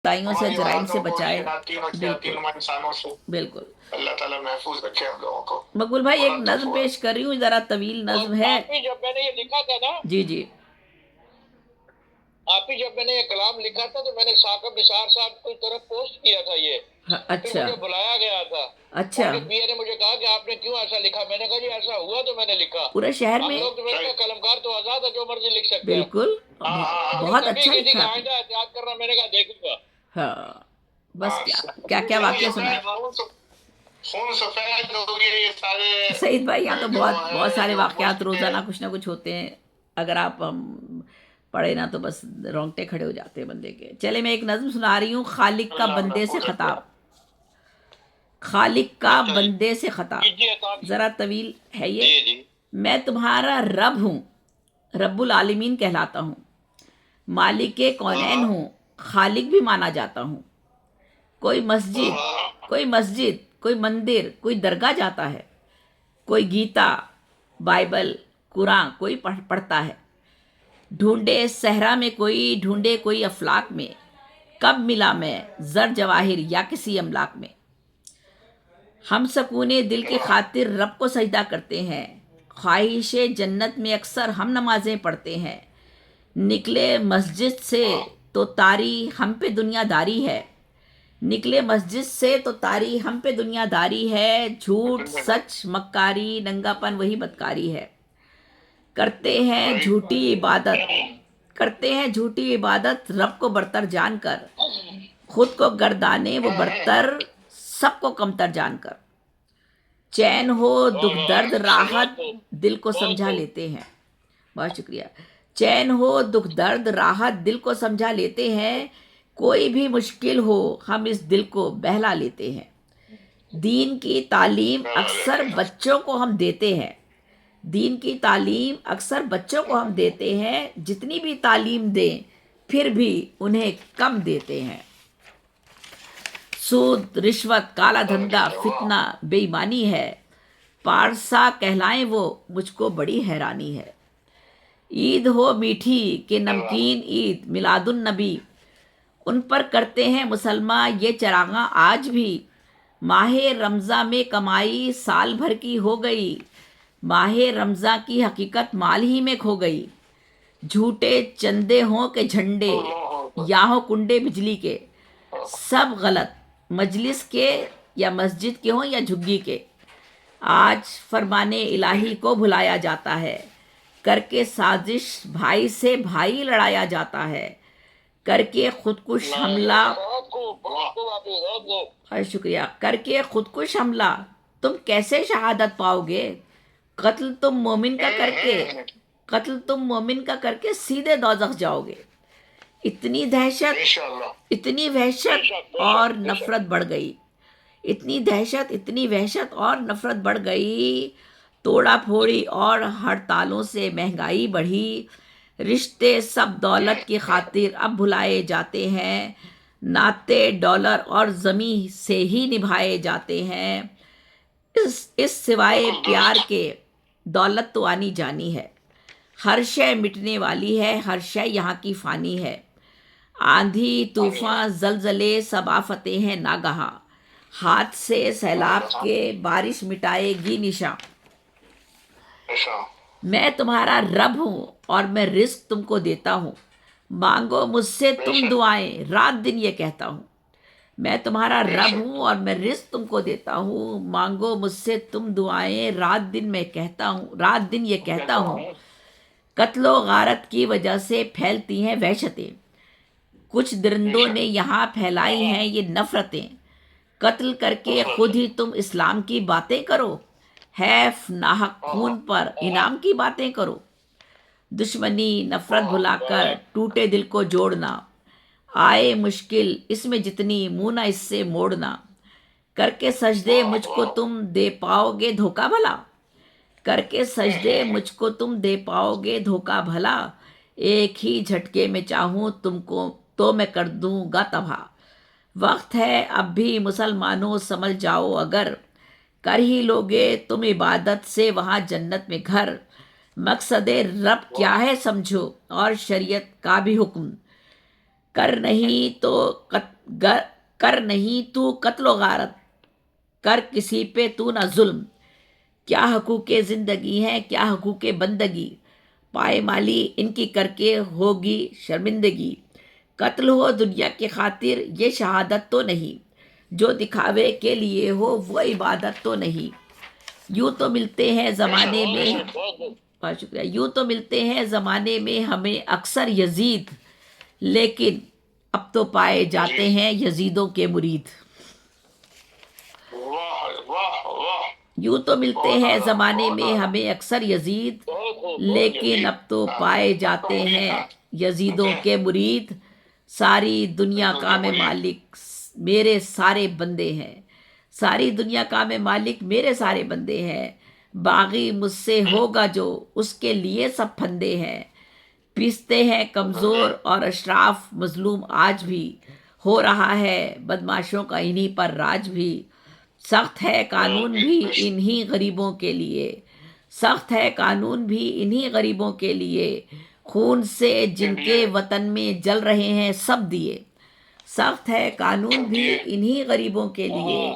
बुराइयों से हमारी जराइम से औलादों को बचाए। शयातीन और शयातीन बिल्कुल नुमा इंसानों से बिल्कुल। अल्लाह ताला महफूज रखे हम लोगों को। मकबूल भाई एक फौरन तो नज्म फौरन। पेश कर रही हूँ, ज़रा तवील और नज्म है। आप ही जब मैंने ये लिखा था ना, जी जी। आप ही जब मैंने ये कलाम लिखा था तो मैंने साकिब निसार साहब की तरफ पोस्ट किया था ये। हाँ, फिर अच्छा मुझे बुलाया गया था। अच्छा। उनके पीए ने मुझे कहा कि आपने क्यों ऐसा लिखा। मैंने कहा जी ऐसा हुआ तो मैंने लिखा। पूरे शहर हम में। लोग तो मैंने कहा कलमकार तो आजाद है, जो मर्जी लिख सकते हैं। बिल्कुल हाँ हाँ हाँ उन्होंने बहुत तंबीह अच्छा की थी कि लिखा आपने। आइंदा एहतियात करना। मैंने कहा देखूंगा। हाँ बस हाँ। क्या क्या क्या खून वाक्य सुनाए। सफेद खून सफेद हो गए ये सारे सईद भाई यहाँ तो जो बहुत बहुत है सारे जो वाकयात मुल्क के। रोज़ाना कुछ ना कुछ होते हैं। अगर आप पढ़े ना तो बस रोंगटे खड़े हो जाते हैं बंदे के। चले मैं एक नज़म सुना रही हूँ, खालिक का अल्लाह बंदे से महफूज रखे। ख़ताब। खालिक का अच्छा जी, बंदे से ख़ताब, कीजिए काम। ज़रा तवील है ये। जी जी। मैं तुम्हारा रब हूँ, रब्बुल आलमीन कहलाता हूँ, मालिक कौनैन हूँ, खालिक भी माना जाता हूँ। कोई मस्जिद, कोई मंदिर, कोई दरगाह जाता है, कोई गीता, बाइबल, कुरान कोई पढ़ता है। ढूंढे सहरा में कोई, ढूंढे कोई अफलाक में, कब मिला मैं जर जवाहिर या किसी अमलाक में। हम सकूने दिल की खातिर रब को सजदा करते हैं, ख्वाहिश जन्नत में अक्सर हम नमाजें पढ़ते हैं। निकले मस्जिद से तो तारी हम पे दुनियादारी है, निकले मस्जिद से तो तारी हम पे दुनियादारी है। झूठ सच मक्कारी नंगापन वही बदकारी है। करते हैं झूठी इबादत, करते हैं झूठी इबादत रब को बरतर जानकर, खुद को गर्दाने वो बरतर सबको कमतर जानकर। चैन हो दुख दर्द राहत दिल को समझा लेते हैं। बहुत शुक्रिया। चैन हो दुख दर्द राहत दिल को समझा लेते हैं, कोई भी मुश्किल हो हम इस दिल को बहला लेते हैं। दीन की तालीम अक्सर बच्चों को हम देते हैं, दीन की तालीम अक्सर बच्चों को हम देते हैं, जितनी भी तालीम दें फिर भी उन्हें कम देते हैं। सूद रिश्वत काला धंधा फितना बेईमानी है, पारसा कहलाएं वो मुझको बड़ी हैरानी है। ईद हो मीठी के नमकीन ईद मिलादुन नबी, उन पर करते हैं मुसलमान ये चरागा आज भी। माहे रमज़ा में कमाई साल भर की हो गई, माहे रमज़ा की हकीकत माल ही में खो गई। झूठे चंदे हों के झंडे या हो कुंडे बिजली के, सब गलत मजलिस के या मस्जिद के हों या झुग्गी के। आज फरमाने इलाही को भुलाया जाता है, करके साजिश भाई से भाई लड़ाया जाता है। करके खुदकुश हमला, शुक्रिया, करके खुदकुश हमला तुम कैसे शहादत पाओगे। कत्ल तुम मोमिन का करके, कत्ल तुम मोमिन का करके सीधे दोज़ख जाओगे। इतनी दहशत, इतनी वहशत और नफरत बढ़ गई, इतनी दहशत, इतनी वहशत और नफरत बढ़ गई। तोड़ा फोड़ी और हड़तालों से महंगाई बढ़ी, रिश्ते सब दौलत की खातिर अब भुलाए जाते हैं। नाते डॉलर और ज़मी से ही निभाए जाते हैं। इस सिवाय प्यार के दौलत तो आनी जानी है, हर शय मिटने वाली है, हर शय यहाँ की फ़ानी है। आंधी तूफान जलजले सब आफतें हैं नागहा, हाथ से सैलाब के बारिश मिटाएगी निशा। मैं तुम्हारा रब हूँ और मैं रिस्क तुमको देता हूँ, मांगो मुझसे तुम दुआएं रात दिन ये कहता हूँ। मैं तुम्हारा रब हूँ और मैं रिस्क तुमको देता हूँ, मांगो मुझसे तुम दुआएं रात दिन मैं कहता हूँ, रात दिन ये कहता हूँ। कत्लो गारत की वजह से फैलती हैं वहशतें, कुछ दरिंदों ने यहाँ फैलाई हैं ये नफ़रतें। कत्ल करके खुद ही तुम इस्लाम की बातें करो, हैफ नाहक खून पर इनाम की बातें करो। दुश्मनी नफ़रत भुलाकर टूटे दिल को जोड़ना, आए मुश्किल इसमें जितनी मुँह ना इससे मोड़ना। करके सजदे मुझको तुम दे पाओगे धोखा भला, करके सजदे मुझको तुम दे पाओगे धोखा भला। एक ही झटके में चाहूँ तुमको तो मैं कर दूंगा तबाह। वक्त है अब भी मुसलमानों समझ जाओ अगर, कर ही लोगे तुम इबादत से वहाँ जन्नत में घर। मकसद रब क्या है समझो और शरीयत का भी हुक्म, کر نہیں تو کر نہیں تو قتل و غارت، کر کسی پہ تو نہ ظلم، کیا حقوق زندگی ہے کیا حقوق بندگی، پائے مالی ان کی کر کے ہوگی شرمندگی، قتل ہو دنیا کی خاطر یہ شہادت تو نہیں، جو دکھاوے کے لیے ہو وہ عبادت تو نہیں، یوں تو ملتے ہیں زمانے میں بہت شکریہ، یوں تو ملتے ہیں زمانے میں ہمیں اکثر یزید، لیکن اب تو پائے جاتے ہیں یزیدوں کے مرید، واہ واہ واہ، یوں تو ملتے ہیں زمانے میں ہمیں اکثر یزید، لیکن اب تو پائے جاتے ہیں یزیدوں کے مرید، ساری دنیا کا میں مالک میرے سارے بندے ہیں، ساری دنیا کا میں مالک میرے سارے بندے ہیں، باغی مجھ سے ہوگا جو اس کے لیے سب پھندے ہیں، پیستے ہیں کمزور اور اشراف مظلوم آج بھی، ہو رہا ہے بدماشوں کا انہی پر راج بھی، سخت ہے قانون بھی انہی غریبوں کے لیے، سخت ہے قانون بھی انہی غریبوں کے لیے، خون سے جن کے وطن میں جل رہے ہیں سب دیے، سخت ہے قانون بھی انہی غریبوں کے لیے،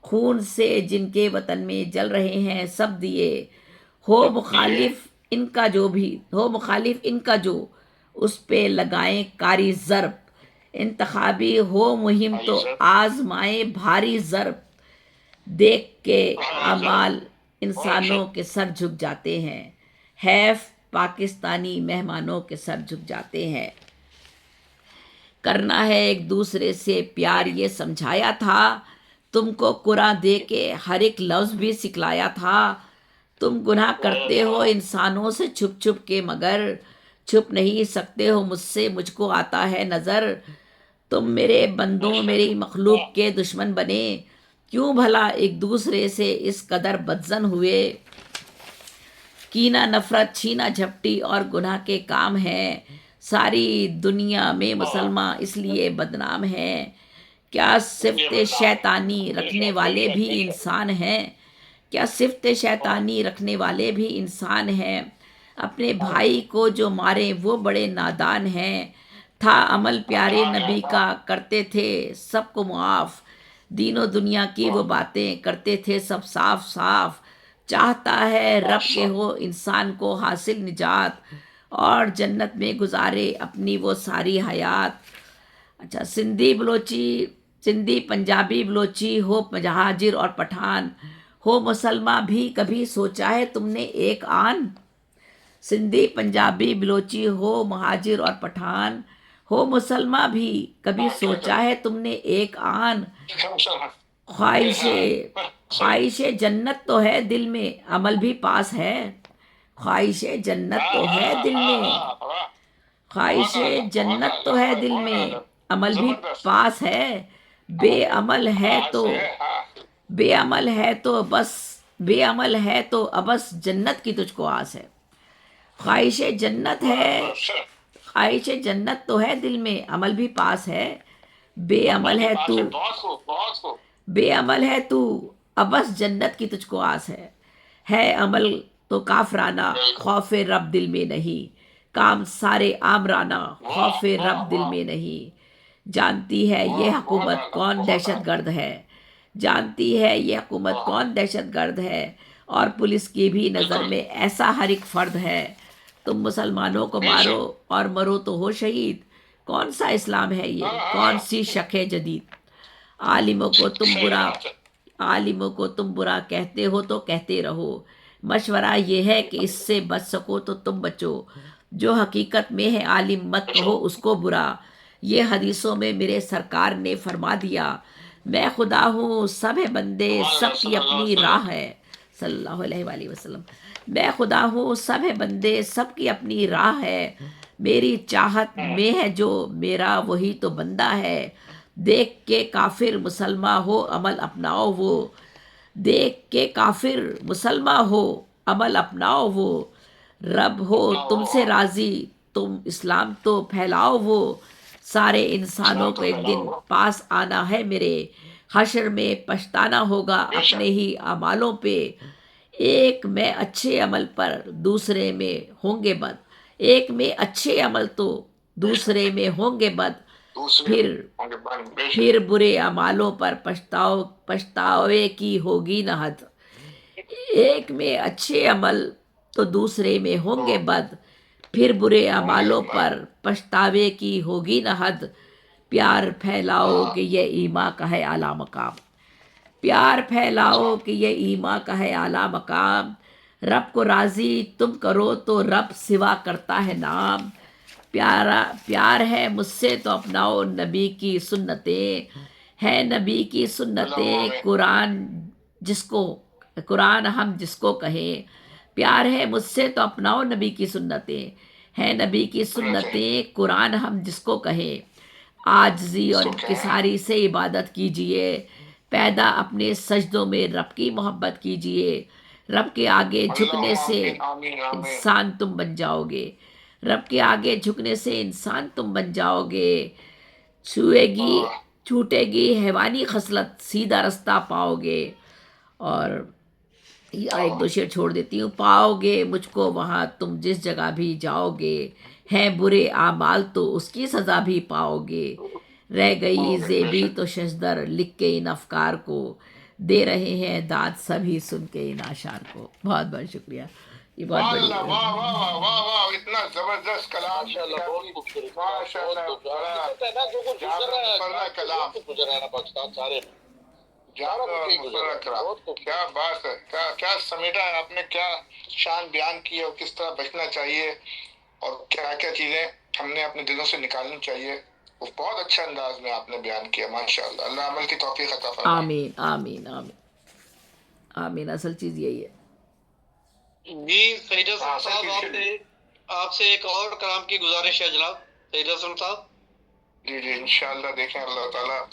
خون سے جن کے وطن میں جل رہے ہیں سب دیے، ہو مخالف ان کا جو بھی ہو مخالف ان کا جو اس پہ لگائیں کاری ضرب، انتخابی ہو مہم تو آزمائیں بھاری ضرب، دیکھ کے اعمال انسانوں کے سر جھک جاتے ہیں، حیف پاکستانی مہمانوں کے سر جھک جاتے ہیں، کرنا ہے ایک دوسرے سے پیار یہ سمجھایا تھا، تم کو قرآن دے کے ہر ایک لفظ بھی سکھلایا تھا، تم گناہ کرتے ہو انسانوں سے چھپ چھپ کے مگر چھپ نہیں سکتے ہو مجھ سے، مجھ کو آتا ہے نظر، تم میرے بندوں میری مخلوق کے دشمن بنے، کیوں بھلا ایک دوسرے سے اس قدر بدظن ہوئے، کینہ نفرت چھینا جھپٹی اور گناہ کے کام ہیں، ساری دنیا میں مسلمان اس لیے بدنام ہیں، کیا صفت شیطانی رکھنے والے بھی انسان ہیں، کیا صفت شیطانی رکھنے والے بھی انسان ہیں، اپنے بھائی کو جو مارے وہ بڑے نادان ہیں، تھا عمل پیارے نبی کا کرتے تھے سب کو معاف، دین و دنیا کی وہ باتیں کرتے تھے سب صاف صاف، چاہتا ہے رب کے ہو انسان کو حاصل نجات، اور جنت میں گزارے اپنی وہ ساری حیات، اچھا سندھی پنجابی بلوچی ہو مہاجر اور پٹھان، ہو مسلمان بھی کبھی سوچا ہے تم نے ایک آن، سندھی پنجابی بلوچی ہو مہاجر اور پٹھان، ہو مسلمان بھی کبھی سوچا ہے تم نے ایک آن، خواہش جنت تو ہے دل میں عمل بھی پاس ہے، خواہش جنت تو ہے دل میں، خواہش جنت تو ہے دل میں عمل بھی پاس ہے، بے عمل ہے تو بے عمل ہے تو ابس جنت کی تجھ کو آس ہے، خواہش جنت تو ہے دل میں عمل بھی پاس ہے، بے عمل ہے تو ابس جنت کی تجھ کو آس ہے عمل تو کافرانہ خوف رب دل میں نہیں، کام سارے آمرانہ خوف رب دل میں نہیں، جانتی ہے یہ حکومت کون دہشت گرد ہے، جانتی ہے یہ حکومت کون دہشت گرد ہے، اور پولیس کی بھی نظر میں ایسا ہر ایک فرد ہے، تم مسلمانوں کو مارو اور مرو تو ہو شہید، کون سا اسلام ہے یہ کون سی شک ہے جدید، عالموں کو تم برا کہتے ہو تو کہتے رہو، مشورہ یہ ہے کہ اس سے بچ سکو تو تم بچو، جو حقیقت میں ہے عالم مت کہو اس کو برا، یہ حدیثوں میں میرے سرکار نے فرما دیا، میں خدا ہوں سب ہے بندے سب کی اپنی راہ ہے، صلی اللہ علیہ وآلہ وسلم، میں خدا ہوں سب ہے بندے سب کی اپنی راہ ہے، میری چاہت میں ہے جو میرا وہی تو بندہ ہے، دیکھ کے کافر مسلمان ہو عمل اپناؤ وہ، دیکھ کے کافر مسلمان ہو عمل اپناؤ وہ، رب ہو تم سے راضی تم اسلام تو پھیلاؤ وہ، سارے انسانوں کو ایک دن پاس آنا ہے میرے، حشر میں پچھتانا ہوگا اپنے ہی اعمالوں پہ، ایک میں اچھے عمل پر دوسرے میں ہوں گے بد، ایک میں اچھے عمل تو دوسرے میں ہوں گے بد، दूसरे फिर होंगे बन बेशक फिर बुरे अमालों पर पछतावे की होगी न हद। एक में अच्छे अमल तो दूसरे में होंगे बद। फिर बुरे अमालों पर पछतावे की होगी न हद। प्यार फैलाओ कि ये ईमा का है आला मकाम। प्यार फैलाओ कि ये ईमा का है आला मकाम। रब को राजी तुम करो तो रब सिवा करता है नाम। प्यार है मुझसे तो अपनाओ नबी की सुन्नतें। है नबी की सुन्नतें कुरान हम जिसको कहें। प्यार है मुझसे तो अपनाओ नबी की सुन्नतें। है नबी की सुन्नतें कुरान हम जिसको कहें। आजजी और इंकिसारी से इबादत कीजिए। पैदा अपने सजदों में रब की मोहब्बत कीजिए। रब के आगे झुकने से आमीन आमीन इंसान तुम बन जाओगे। रब के आगे झुकने से इंसान तुम बन जाओगे। छूटेगी हैवानी खसलत, सीधा रास्ता पाओगे। और एक दो शेर छोड़ देती हूँ। पाओगे मुझको वहाँ तुम जिस जगह भी जाओगे। हैं बुरे आमाल तो उसकी सज़ा भी पाओगे। रह गई जेबी तो शजदर लिख के इन अफकार को। दे रहे हैं दाद सभी सुन के इन आशार को। बहुत बहुत शुक्रिया। ये बहुत बड़ी वाह वाह वाह वाह वाह वाह, इतना जबरदस्त कलाम माशाल्लाह, बहुत खूबसूरत, माशाल्लाह, बहुत खूबसूरत। बड़ा कहते हैं ना, जो कुछ गुजर रहा है, मुसर्रा कलाम। जो कुछ गुजर रहा है ना पाकिस्तान सारे में, जान सारा कुछ ही गुजर रहा है, कलाम। बहुत खूबसूरत। क्या बात है, क्या क्या समेटा है आपने, क्या शान बयान की है, और किस तरह बचना चाहिए, और क्या क्या चीजें हमने अपने दिलों से निकालनी चाहिए। वो बहुत अच्छा अंदाज में आपने बयान किया, माशाल्लाह। अल्लाह अमल की तौफीक अता फरमाए। आमीन आमीन आमीन आमीन। असल चीज़ यही है। जी सईद हसन हाँ, साहब, आपसे एक और कलाम की गुजारिश है जनाब सईद हसन साहब। जी जी, इंशाअल्लाह देखें अल्लाह ताला